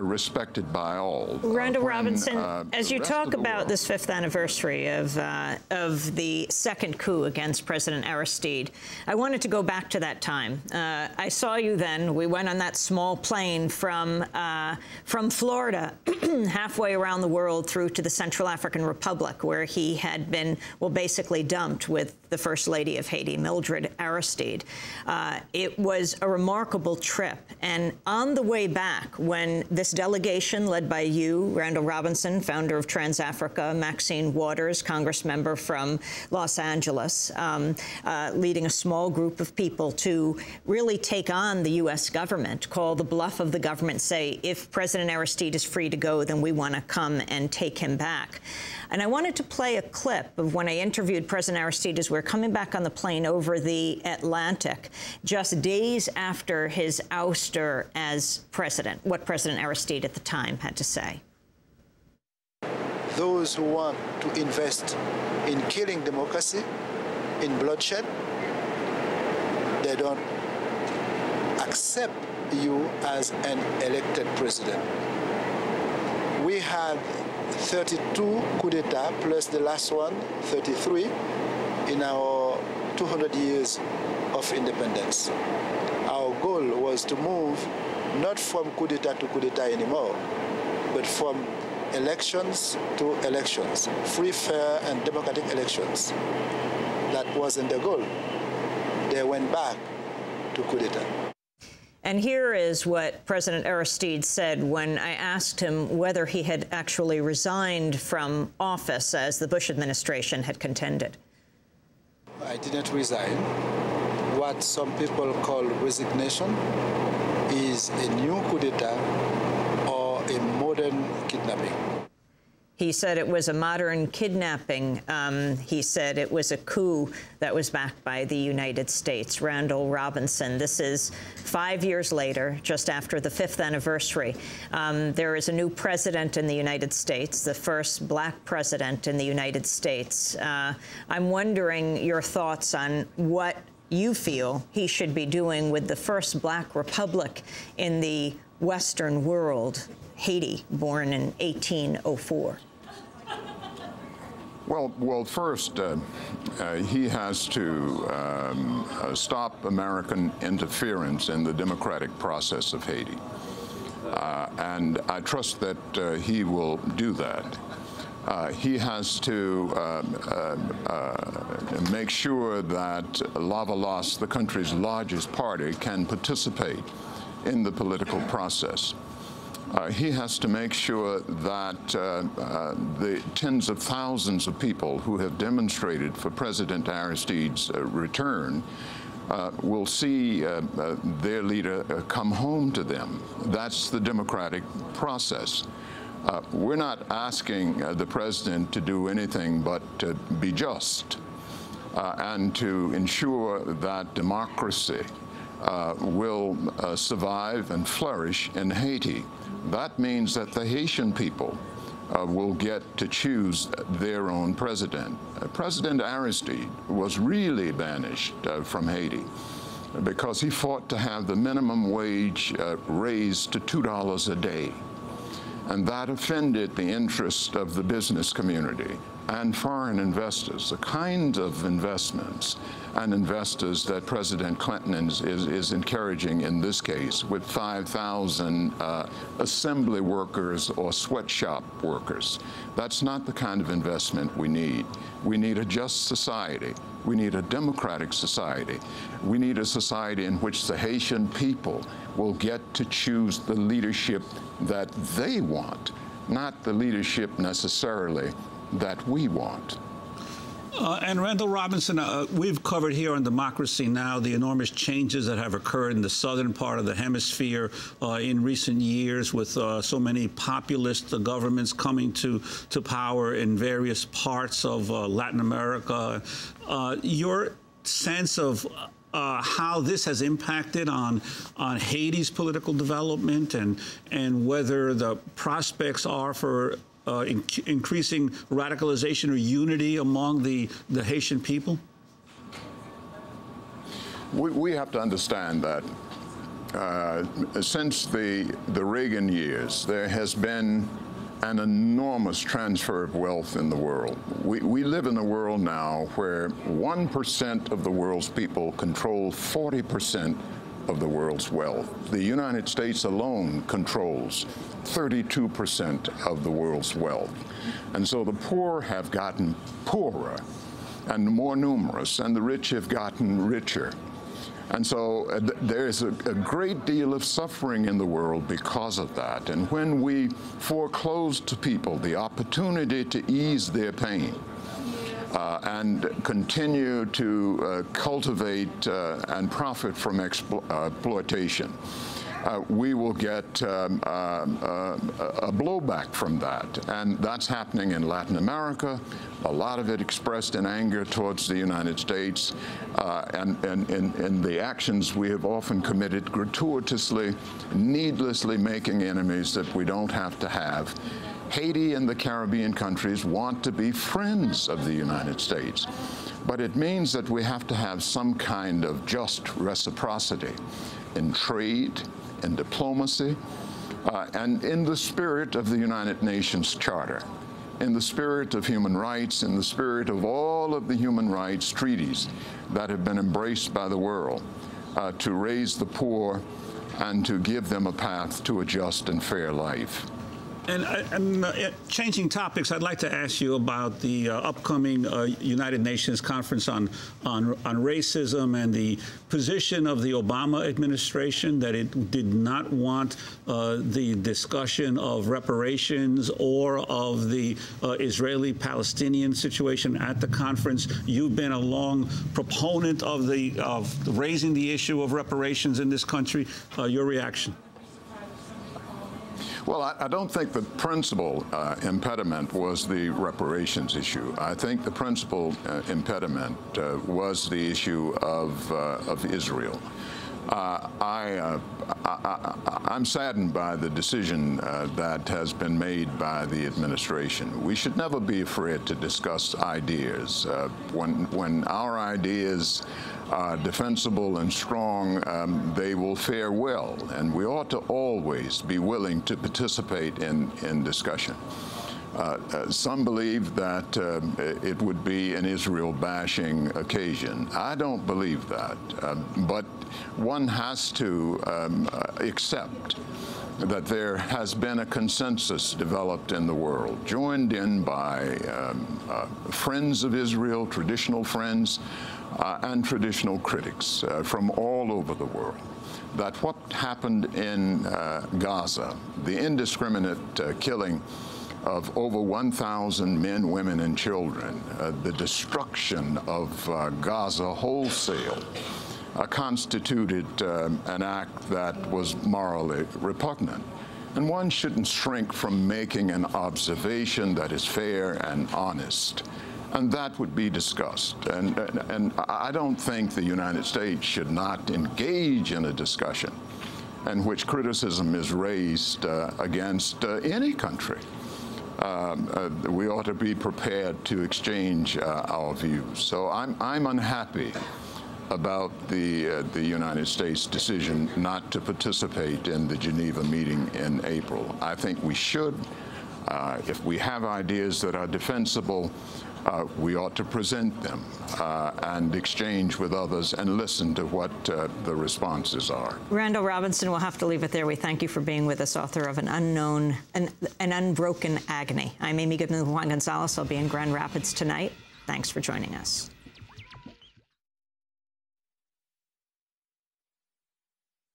respected by all. Randall Robinson, as you talk about this 5th anniversary of the second coup against President Aristide, I wanted to go back to that time. I saw you then. We went on that small plane from Florida halfway around the world through to the Central African Republic, where he had been, well, basically dumped with the First Lady of Haiti, Mildred Aristide. It was a remarkable trip. And on the way back, when this delegation led by you, Randall Robinson, founder of TransAfrica, Maxine Waters, Congressmember from Los Angeles, leading a small group of people to really take on the U.S. government, call the bluff of the government, say, if President Aristide is free to go, then we want to come and take him back. And I wanted to play a clip of when I interviewed President Aristide as we were coming back on the plane over the Atlantic, just days after his ouster as president, what President Aristide at the time had to say. Those who want to invest in killing democracy, in bloodshed, they don't accept you as an elected president. We had 32 coup d'etat plus the last one, 33, in our 200 years of independence. Our goal was to move not from coup d'etat to coup d'etat anymore, but from elections to elections, free, fair, and democratic elections. That wasn't the goal. They went back to coup d'etat. And here is what President Aristide said when I asked him whether he had actually resigned from office, as the Bush administration had contended. I didn't resign. What some people call resignation is a new coup d'etat or a modern kidnapping. He said it was a modern kidnapping. He said it was a coup that was backed by the United States. Randall Robinson, this is 5 years later, just after the 5th anniversary. There is a new president in the United States, the first black president in the United States. I'm wondering your thoughts on what you feel he should be doing with the first black republic in the Western world, Haiti, born in 1804. Well, first, he has to stop American interference in the democratic process of Haiti. And I trust that he will do that. He has to make sure that Lavalas, the country's largest party, can participate in the political process. He has to make sure that the tens of thousands of people who have demonstrated for President Aristide's return will see their leader come home to them. That's the democratic process. We're not asking the president to do anything but to be just and to ensure that democracy will survive and flourish in Haiti. That means that the Haitian people will get to choose their own president. President Aristide was really banished from Haiti because he fought to have the minimum wage raised to $2 a day. And that offended the interest of the business community and foreign investors, the kind of investments and investors that President Clinton is encouraging in this case, with 5,000 assembly workers or sweatshop workers. That's not the kind of investment we need. We need a just society. We need a democratic society. We need a society in which the Haitian people will get to choose the leadership that they want, not the leadership necessarily that we want. And Randall Robinson, we've covered here on Democracy Now! The enormous changes that have occurred in the southern part of the hemisphere in recent years, with so many populist governments coming to power in various parts of Latin America. Your sense of how this has impacted on Haiti's political development, and whether the prospects are for increasing radicalization or unity among the Haitian people? We have to understand that since the Reagan years, there has been an enormous transfer of wealth in the world. We live in a world now where 1% of the world's people control 40% of the world's wealth. The United States alone controls 32% of the world's wealth. And so the poor have gotten poorer and more numerous, and the rich have gotten richer. And so there is a great deal of suffering in the world because of that. And when we foreclose to people the opportunity to ease their pain and continue to cultivate and profit from exploitation, we will get a blowback from that. And that's happening in Latin America, a lot of it expressed in anger towards the United States, and the actions we have often committed gratuitously, needlessly making enemies that we don't have to have. Haiti and the Caribbean countries want to be friends of the United States, but it means that we have to have some kind of just reciprocity in trade, in diplomacy, and in the spirit of the United Nations Charter, in the spirit of human rights, in the spirit of all of the human rights treaties that have been embraced by the world, to raise the poor and to give them a path to a just and fair life. And changing topics, I'd like to ask you about the upcoming United Nations Conference on racism and the position of the Obama administration that it did not want the discussion of reparations or of the Israeli-Palestinian situation at the conference. You've been a long proponent of raising the issue of reparations in this country. Your reaction? Well, I don't think the principal impediment was the reparations issue. I think the principal impediment was the issue of Israel. I'm saddened by the decision that has been made by the administration. We should never be afraid to discuss ideas. When our ideas are defensible and strong, they will fare well, and we ought to always be willing to participate in discussion. Some believe that it would be an Israel-bashing occasion. I don't believe that, but one has to accept that there has been a consensus developed in the world, joined in by friends of Israel, traditional friends, and traditional critics from all over the world, that what happened in Gaza, the indiscriminate killing of over 1,000 men, women, and children, the destruction of Gaza wholesale, constituted an act that was morally repugnant. And one shouldn't shrink from making an observation that is fair and honest. And that would be discussed. And I don't think the United States should not engage in a discussion in which criticism is raised against any country. We ought to be prepared to exchange our views. So I'm unhappy about the United States decision not to participate in the Geneva meeting in April. I think we should. If we have ideas that are defensible, we ought to present them and exchange with others and listen to what the responses are. Randall Robinson, we'll have to leave it there. We thank you for being with us, author of an Unbroken Agony. I'm Amy Goodman-Juan Gonzalez. I'll be in Grand Rapids tonight. Thanks for joining us.